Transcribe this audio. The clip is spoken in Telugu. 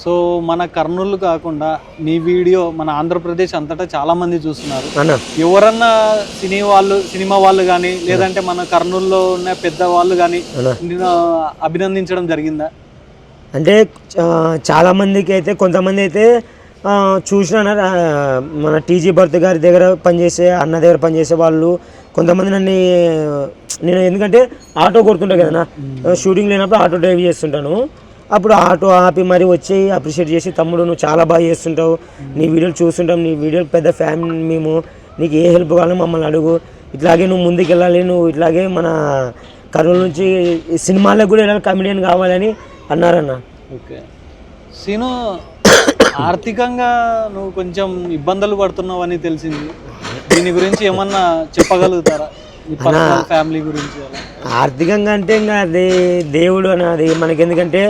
సో మన కర్నూలు కాకుండా నీ వీడియో మన ఆంధ్రప్రదేశ్ అంతటా చాలా మంది చూస్తున్నారు. ఎవరన్నా సినిమా వాళ్ళు కానీ లేదంటే మన కర్నూలులో ఉన్న పెద్ద వాళ్ళు కానీ నేను అభినందించడం జరిగిందా? అంటే చాలా మందికి అయితే, కొంతమంది అయితే చూసిన మన టీజీ భరత్ గారి దగ్గర పనిచేసే అన్న దగ్గర పనిచేసే వాళ్ళు కొంతమంది నేను ఎందుకంటే ఆటో కొడుతుంటా కదా, షూటింగ్ లేనప్పుడు ఆటో డ్రైవ్ చేస్తుంటాను. అప్పుడు ఆటో ఆపి మరి వచ్చి అప్రిషియేట్ చేసి, తమ్ముడు నువ్వు చాలా బాగా చేస్తుంటావు, నీ వీడియోలు చూస్తుంటాం, నీ వీడియోలు పెద్ద ఫ్యాన్ మేము, నీకు ఏ హెల్ప్ కావాలో మమ్మల్ని అడుగు, ఇట్లాగే నువ్వు ముందుకు వెళ్ళాలి, నువ్వు ఇట్లాగే మన కర్నూలు నుంచి సినిమాలకు కూడా వెళ్ళాలి, కమెడియన్ కావాలని అన్నారన్న. ఓకే సీను, ఆర్థికంగా నువ్వు కొంచెం ఇబ్బందులు పడుతున్నావు అని తెలిసింది. దీని గురించి ఏమన్నా చెప్పగలుగుతారా? ఫ్యామిలీ గురించి ఆర్థికంగా అంటే ఇంకా అది దేవుడు అని, అది మనకి ఎందుకంటే